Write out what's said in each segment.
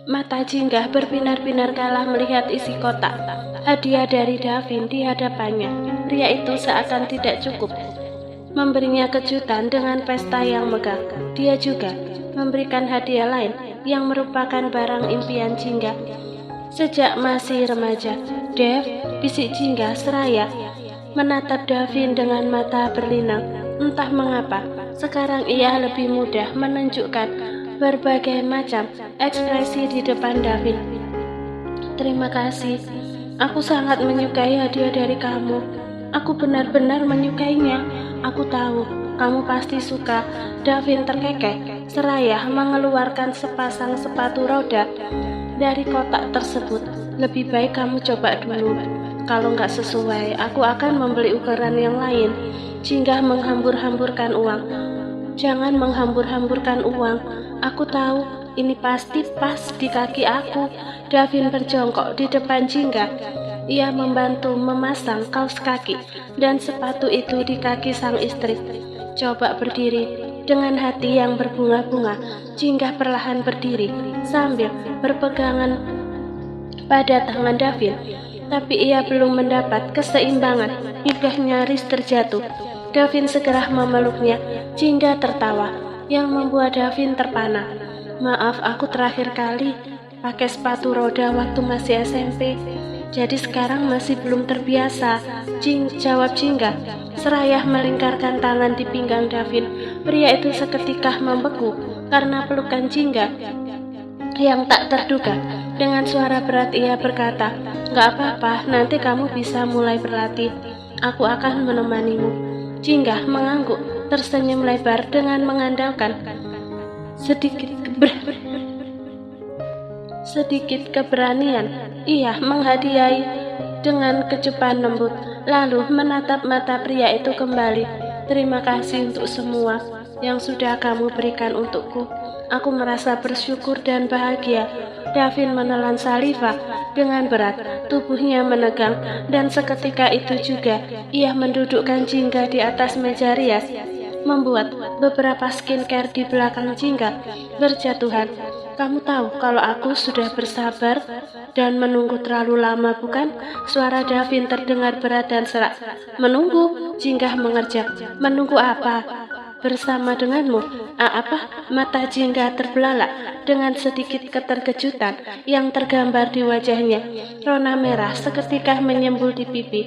Mata Jingga berbinar-binar kalah melihat isi kotak hadiah dari Davin di hadapannya. Pria itu seakan tidak cukup memberinya kejutan dengan pesta yang megah. Dia juga memberikan hadiah lain yang merupakan barang impian Jingga sejak masih remaja. Dev, bisik Jingga seraya menatap Davin dengan mata berlinang. Entah mengapa, sekarang ia lebih mudah menunjukkan berbagai macam ekspresi di depan Davin. Terima kasih, aku sangat menyukai hadiah dari kamu. Aku benar-benar menyukainya. Aku tahu kamu pasti suka. Davin terkekeh seraya mengeluarkan sepasang sepatu roda dari kotak tersebut. Lebih baik kamu coba dulu. Kalau nggak sesuai, aku akan membeli ukuran yang lain. Jingga menghambur-hamburkan uang. Jangan menghambur-hamburkan uang. Aku tahu ini pasti pas di kaki aku. Davin berjongkok di depan Jingga. Ia membantu memasang kaos kaki dan sepatu itu di kaki sang istri. Coba berdiri. Dengan hati yang berbunga-bunga, Jingga perlahan berdiri sambil berpegangan pada tangan Davin. Tapi ia belum mendapat keseimbangan hingga nyaris terjatuh. Davin segera memeluknya. Jingga tertawa yang membuat Davin terpana. Maaf, aku terakhir kali pakai sepatu roda waktu masih SMP. Jadi sekarang masih belum terbiasa, jawab Jingga seraya melingkarkan tangan di pinggang Davin. Pria itu seketika membeku karena pelukan Jingga yang tak terduga. Dengan suara berat ia berkata, "Gak apa-apa, nanti kamu bisa mulai berlatih. Aku akan menemanimu." Jingga mengangguk, tersenyum lebar dengan mengandalkan sedikit keberanian. Ia menghadiahi dengan kecupan lembut, lalu menatap mata pria itu kembali. Terima kasih untuk semua yang sudah kamu berikan untukku. Aku merasa bersyukur dan bahagia. Davin menelan saliva dengan berat, tubuhnya menegang, dan seketika itu juga ia mendudukkan Jingga di atas meja rias, membuat beberapa skincare di belakang Jingga berjatuhan. Kamu tahu kalau aku sudah bersabar dan menunggu terlalu lama, bukan? Suara Davin terdengar berat dan serak. Menunggu? Jingga mengerjak. Menunggu apa? Bersama denganmu? Apa? Mata Jingga terbelalak dengan sedikit keterkejutan yang tergambar di wajahnya. Rona merah seketika menyembul di pipi.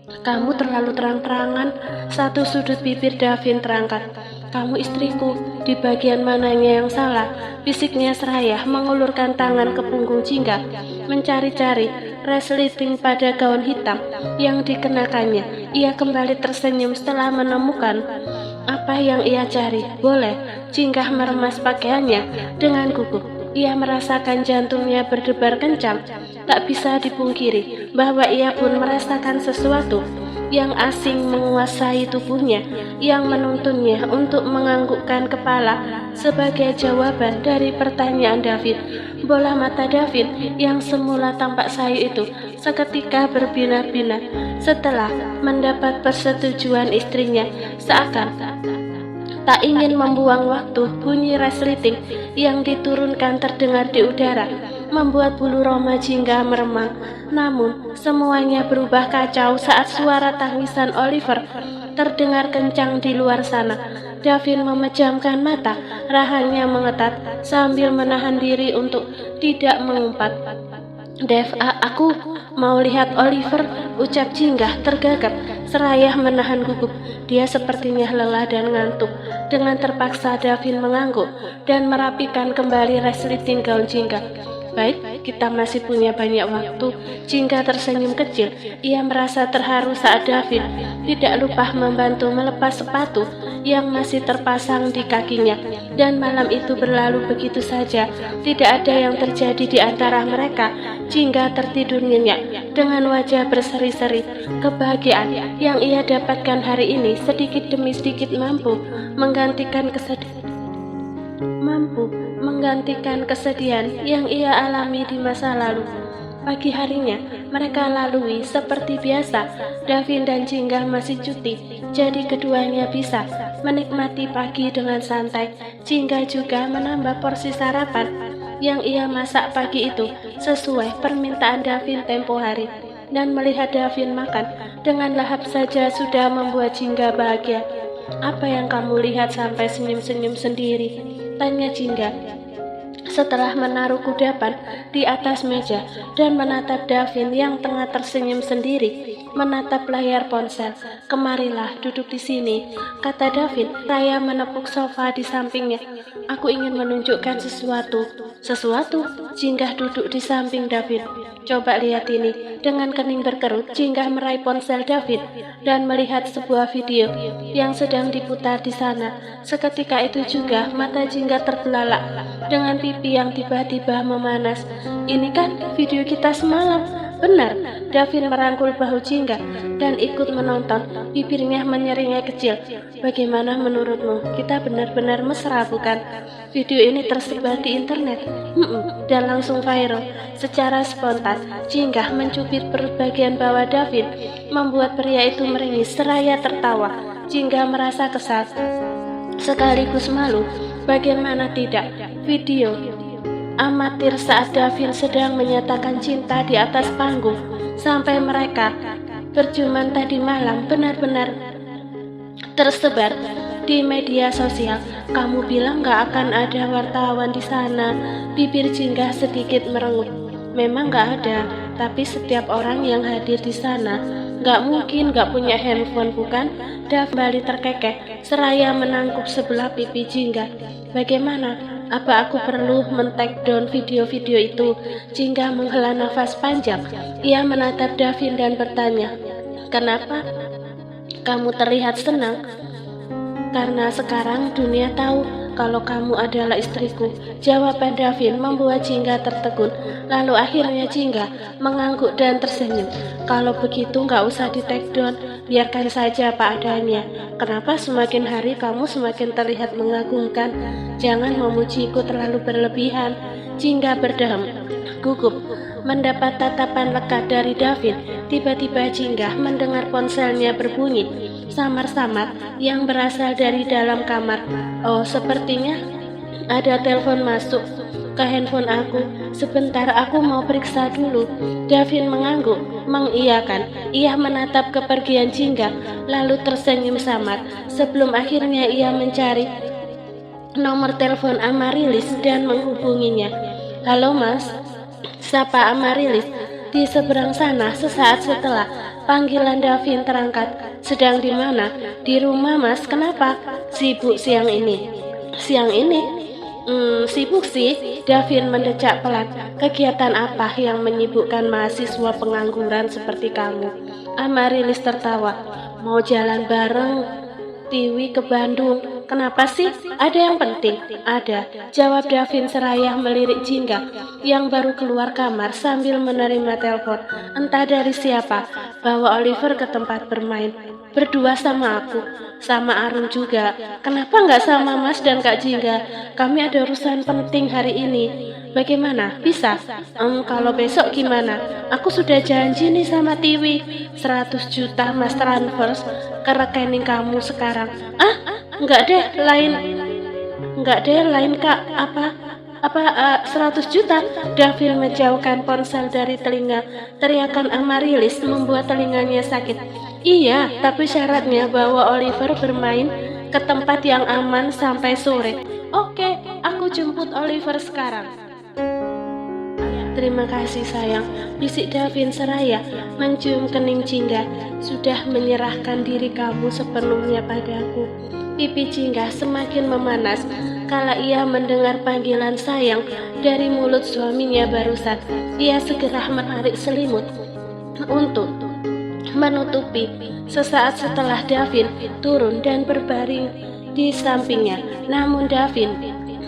Kamu terlalu terang-terangan. Satu sudut bibir Davin terangkat. Kamu istriku, di bagian mananya yang salah? Bisiknya seraya mengulurkan tangan ke punggung Jingga, mencari-cari resleting pada gaun hitam yang dikenakannya. Ia kembali tersenyum setelah menemukan apa yang ia cari. Boleh. Jingga meremas pakaiannya dengan gugup. Ia merasakan jantungnya berdebar kencang. Tak bisa dipungkiri bahwa ia pun merasakan sesuatu yang asing menguasai tubuhnya, yang menuntunnya untuk menganggukkan kepala sebagai jawaban dari pertanyaan Davin. Bola mata Davin yang semula tampak sayu itu seketika berbinar-binar setelah mendapat persetujuan istrinya. Seakan tak ingin membuang waktu, bunyi resleting yang diturunkan terdengar di udara, membuat bulu roma Jingga meremang. Namun, semuanya berubah kacau saat suara tangisan Oliver terdengar kencang di luar sana. Davin memejamkan mata, rahangnya mengetat sambil menahan diri untuk tidak mengumpat. Dev, aku mau lihat Oliver, ucap Jingga tergagap seraya menahan gugup. Dia sepertinya lelah dan ngantuk. Dengan terpaksa Davin mengangguk dan merapikan kembali resleting gaun Jingga. Baik, kita masih punya banyak waktu. Jingga tersenyum kecil. Ia merasa terharu saat Davin tidak lupa membantu melepas sepatu yang masih terpasang di kakinya. Dan malam itu berlalu begitu saja. Tidak ada yang terjadi di antara mereka. Jingga tertidur nyenyak dengan wajah berseri-seri. Kebahagiaan yang ia dapatkan hari ini sedikit demi sedikit mampu menggantikan kesedihan yang ia alami di masa lalu. Pagi harinya mereka lalui seperti biasa. Davin dan Jingga masih cuti, jadi keduanya bisa menikmati pagi dengan santai. Jingga juga menambah porsi sarapan yang ia masak pagi itu sesuai permintaan Davin tempo hari. Dan melihat Davin makan dengan lahap saja sudah membuat Jingga bahagia. "Apa yang kamu lihat sampai senyum-senyum sendiri?" tanya Jingga setelah menaruh kudapan di atas meja dan menatap Davin yang tengah tersenyum sendiri menatap layar ponsel. "Kemarilah duduk di sini," kata Davin. Saya menepuk sofa di sampingnya. "Aku ingin menunjukkan sesuatu." "Sesuatu?" Jingga duduk di samping Davin. "Coba lihat ini." Dengan kening berkerut, Jingga meraih ponsel Davin dan melihat sebuah video yang sedang diputar di sana. Seketika itu juga mata Jingga terbelalak dengan pipi yang tiba-tiba memanas. "Ini kan video kita semalam." "Benar." Davin merangkul bahu Jingga dan ikut menonton. Bibirnya menyeringai kecil. "Bagaimana menurutmu? Kita benar-benar mesra, bukan?" "Video ini tersebar di internet." Dan langsung viral. Secara spontan, Jingga mencubit perut bagian bawah Davin, membuat pria itu meringis seraya tertawa. Jingga merasa kesal sekaligus malu. Bagaimana tidak? Video amatir saat Davin sedang menyatakan cinta di atas panggung sampai mereka berjuman tadi malam benar-benar tersebar di media sosial. "Kamu bilang gak akan ada wartawan di sana?" Bibir Jingga sedikit merengut. "Memang gak ada, tapi setiap orang yang hadir di sana gak mungkin gak punya handphone, bukan?" Dav kembali terkekeh seraya menangkup sebelah pipi Jingga. "Bagaimana? Apa aku perlu men-take down video-video itu?" Jingga menghela nafas panjang. Ia menatap Davin dan bertanya, "Kenapa kamu terlihat senang?" "Karena sekarang dunia tahu kalau kamu adalah istriku." Jawaban Davin membuat Jingga tertegun. Lalu akhirnya Jingga mengangguk dan tersenyum. "Kalau begitu nggak usah di-take down, biarkan saja apa adanya. Kenapa semakin hari kamu semakin terlihat mengagumkan? Jangan memujiku terlalu berlebihan." Jingga berdeham, gugup mendapat tatapan lekat dari Davin. Tiba-tiba Jingga mendengar ponselnya berbunyi samar-samar yang berasal dari dalam kamar. "Oh, sepertinya ada telepon masuk ke handphone aku. Sebentar, aku mau periksa dulu." Davin mengangguk, mengiyakan. Ia menatap kepergian Jingga, lalu tersenyum samar sebelum akhirnya ia mencari nomor telepon Amarilis dan menghubunginya. "Halo Mas," sapa Amarilis di seberang sana. Sesaat setelah panggilan Davin terangkat. "Sedang di mana?" "Di rumah Mas." "Kenapa?" "Sibuk siang ini." "Siang ini?" Sibuk sih." Davin mendecak pelan. "Kegiatan apa yang menyibukkan mahasiswa pengangguran seperti kamu?" Amarilis tertawa. "Mau jalan bareng Tiwi ke Bandung." "Kenapa sih? Ada yang penting?" "Ada," jawab Davin seraya melirik Jingga yang baru keluar kamar sambil menerima telepon. "Entah dari siapa. Bawa Oliver ke tempat bermain. Berdua sama aku." "Sama Arun juga." "Kenapa nggak sama Mas dan Kak Jingga? Kami ada urusan penting hari ini." "Bagaimana? Bisa?" Kalau besok gimana? Aku sudah janji nih sama Tiwi. 100 juta Mas transfer ke rekening kamu sekarang." "Ah? Enggak deh, lain Kak." Apa 100 juta? Davin menjauhkan ponsel dari telinga. Teriakan Amarilis membuat telinganya sakit. "Iya, tapi syaratnya bawa Oliver bermain ke tempat yang aman sampai sore." "Oke, aku jemput Oliver sekarang." "Terima kasih sayang," bisik Davin seraya mencium kening Jingga. "Sudah menyerahkan diri kamu sepenuhnya padaku." Pipi Jingga semakin memanas kala ia mendengar panggilan sayang dari mulut suaminya barusan. Ia segera menarik selimut untuk menutupi. Sesaat setelah Davin turun dan berbaring di sampingnya. Namun Davin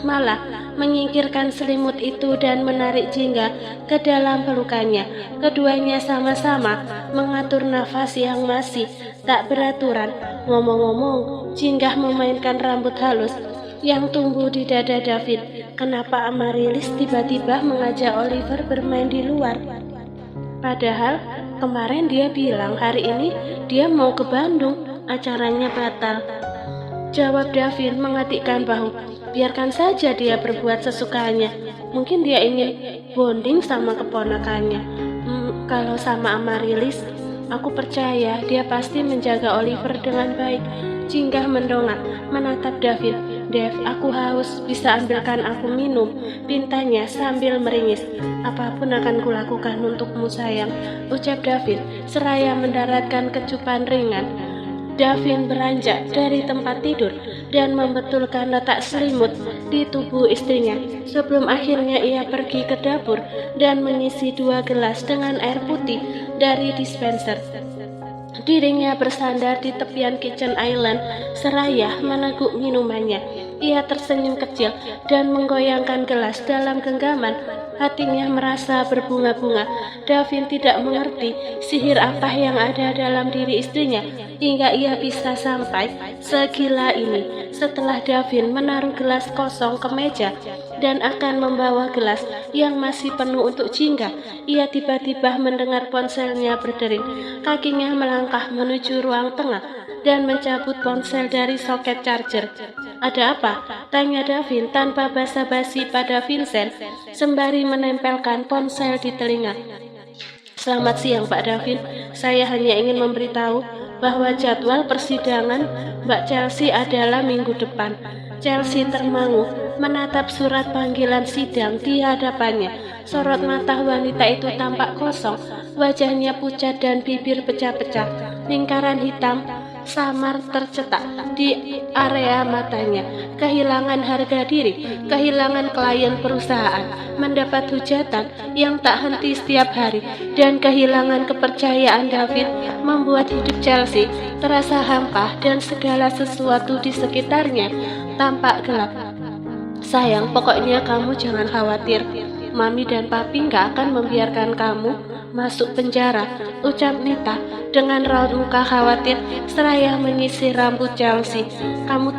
malah menyingkirkan selimut itu dan menarik Jingga ke dalam pelukannya. Keduanya sama-sama mengatur nafas yang masih tak beraturan. Ngomong-ngomong, Jingga memainkan rambut halus yang tumbuh di dada Davin. Kenapa Amarilis tiba-tiba mengajak Oliver bermain di luar? Padahal kemarin dia bilang hari ini dia mau ke Bandung, acaranya batal. Jawab Davin mengatikkan bahu. Biarkan saja dia berbuat sesukanya. Mungkin dia ingin bonding sama keponakannya. Kalau sama Amarilis, aku percaya dia pasti menjaga Oliver dengan baik. Jinggah mendongak, menatap Davin. Dev, aku haus, bisa ambilkan aku minum? Pintanya sambil meringis. Apapun akan kulakukan untukmu sayang, ucap Davin, seraya mendaratkan kecupan ringan. Davin beranjak dari tempat tidur dan membetulkan letak selimut di tubuh istrinya sebelum akhirnya ia pergi ke dapur dan mengisi 2 gelas dengan air putih dari dispenser. Dirinya bersandar di tepian kitchen island seraya meneguk minumannya. Ia tersenyum kecil dan menggoyangkan gelas dalam genggaman. Hatinya merasa berbunga-bunga. Davin tidak mengerti sihir apa yang ada dalam diri istrinya hingga ia bisa sampai segila ini. Setelah Davin menaruh gelas kosong ke meja dan akan membawa gelas yang masih penuh untuk Jinggah, ia tiba-tiba mendengar ponselnya berdering. Kakinya melangkah menuju ruang tengah dan mencabut ponsel dari soket charger. Ada apa? Tanya Davin tanpa basa-basi pada Vincent sembari menempelkan ponsel di telinga. Selamat siang Pak Davin, saya hanya ingin memberitahu bahwa jadwal persidangan Mbak Chelsea adalah minggu depan. Chelsea termangu menatap surat panggilan sidang di hadapannya. Sorot mata wanita itu tampak kosong, wajahnya pucat dan bibir pecah-pecah. Lingkaran hitam samar tercetak di area matanya. Kehilangan harga diri, kehilangan klien perusahaan, mendapat hujatan yang tak henti setiap hari, dan kehilangan kepercayaan David membuat hidup Chelsea terasa hampa dan segala sesuatu di sekitarnya tampak gelap. Sayang, pokoknya kamu jangan khawatir. Mami dan Papi gak akan membiarkan kamu masuk penjara, ucap Nita dengan raut muka khawatir seraya menyisir rambut Chelsea. Kamu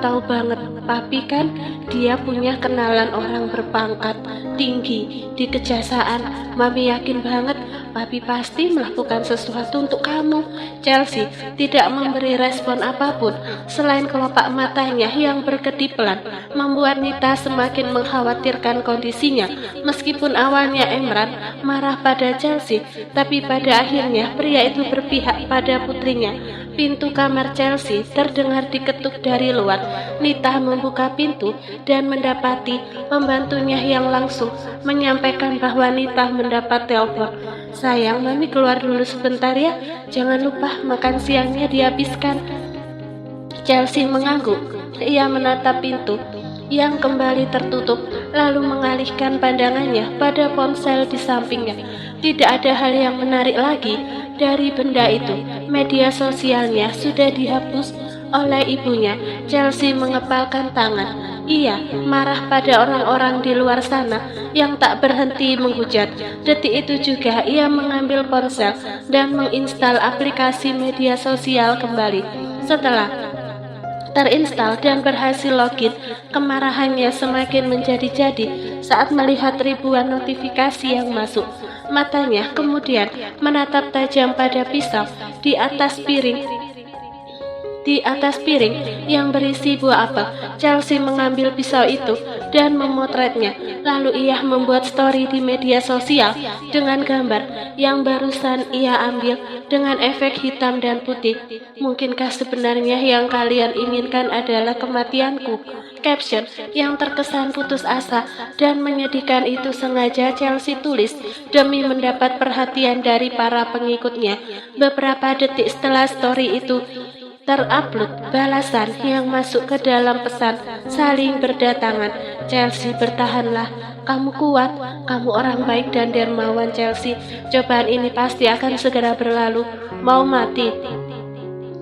tahu banget, Papi kan dia punya kenalan orang berpangkat tinggi di kejaksaan. Mami yakin banget Papi pasti melakukan sesuatu untuk kamu. Chelsea tidak memberi respon apapun selain kelopak matanya yang berkedip pelan, membuat Nita semakin mengkhawatirkan kondisinya. Meskipun awalnya Emran marah pada Chelsea, tapi pada akhirnya pria itu berpihak pada putrinya. Pintu kamar Chelsea terdengar diketuk dari luar. Nita membuka pintu dan mendapati pembantunya yang langsung menyampaikan bahwa Nita mendapat telepon. Sayang, Mami keluar dulu sebentar ya. Jangan lupa makan siangnya dihabiskan. Chelsea mengangguk. Ia menatap pintu yang kembali tertutup, lalu mengalihkan pandangannya pada ponsel di sampingnya. Tidak ada hal yang menarik lagi dari benda itu. Media sosialnya sudah dihapus oleh ibunya. Chelsea mengepalkan tangan. Ia marah pada orang-orang di luar sana yang tak berhenti menghujat. Detik itu juga ia mengambil ponsel dan menginstal aplikasi media sosial kembali. Setelah terinstal dan berhasil login, kemarahannya semakin menjadi-jadi saat melihat ribuan notifikasi yang masuk. Matanya kemudian menatap tajam pada pisau di atas piring yang berisi buah apel. Chelsea mengambil pisau itu dan memotretnya. Lalu ia membuat story di media sosial dengan gambar yang barusan ia ambil dengan efek hitam dan putih. Mungkinkah sebenarnya yang kalian inginkan adalah kematianku? Caption yang terkesan putus asa dan menyedihkan itu sengaja Chelsea tulis demi mendapat perhatian dari para pengikutnya. Beberapa detik setelah story itu terupload, balasan yang masuk ke dalam pesan saling berdatangan. Chelsea, bertahanlah, kamu kuat, kamu orang baik dan dermawan Chelsea. Cobaan ini pasti akan segera berlalu. Mau mati?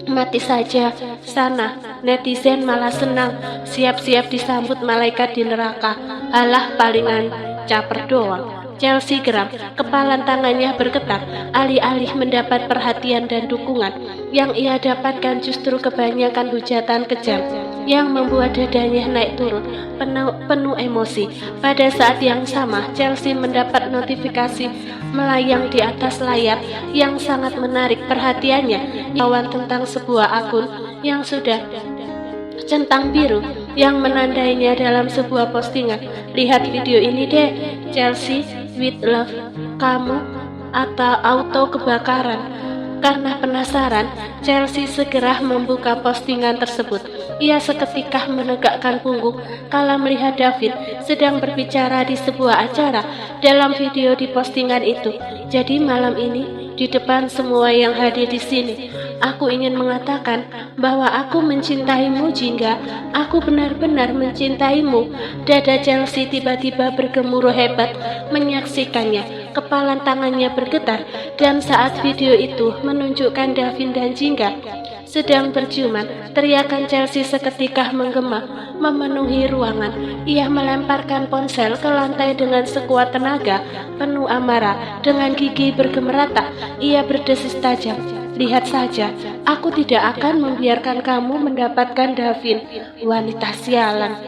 Mati saja sana. Netizen malah senang, siap-siap disambut malaikat di neraka. Alah, palingan caper doang. Chelsea geram, kepalan tangannya bergetar, alih-alih mendapat perhatian dan dukungan. Yang ia dapatkan justru kebanyakan hujatan kejam yang membuat dadanya naik turun, penuh emosi. Pada saat yang sama, Chelsea mendapat notifikasi melayang di atas layar yang sangat menarik perhatiannya. Kawan tentang sebuah akun yang sudah centang biru yang menandainya dalam sebuah postingan. Lihat video ini deh, Chelsea with love, kamu atau auto kebakaran. Karena penasaran, Chelsea segera membuka postingan tersebut. Ia seketika menegakkan punggung kala melihat David sedang berbicara di sebuah acara dalam video di postingan itu. Jadi malam ini, di depan semua yang hadir di sini, aku ingin mengatakan bahwa aku mencintaimu, Jingga. Aku benar-benar mencintaimu. Dada Chelsea tiba-tiba bergemuruh hebat menyaksikannya. Kepala tangannya bergetar, dan saat video itu menunjukkan Davin dan Jingga sedang berciuman, teriakan Chelsea seketika menggema memenuhi ruangan. Ia melemparkan ponsel ke lantai dengan sekuat tenaga, penuh amarah. Dengan gigi bergemerata, ia berdesis tajam. Lihat saja, aku tidak akan membiarkan kamu mendapatkan Davin, wanita sialan.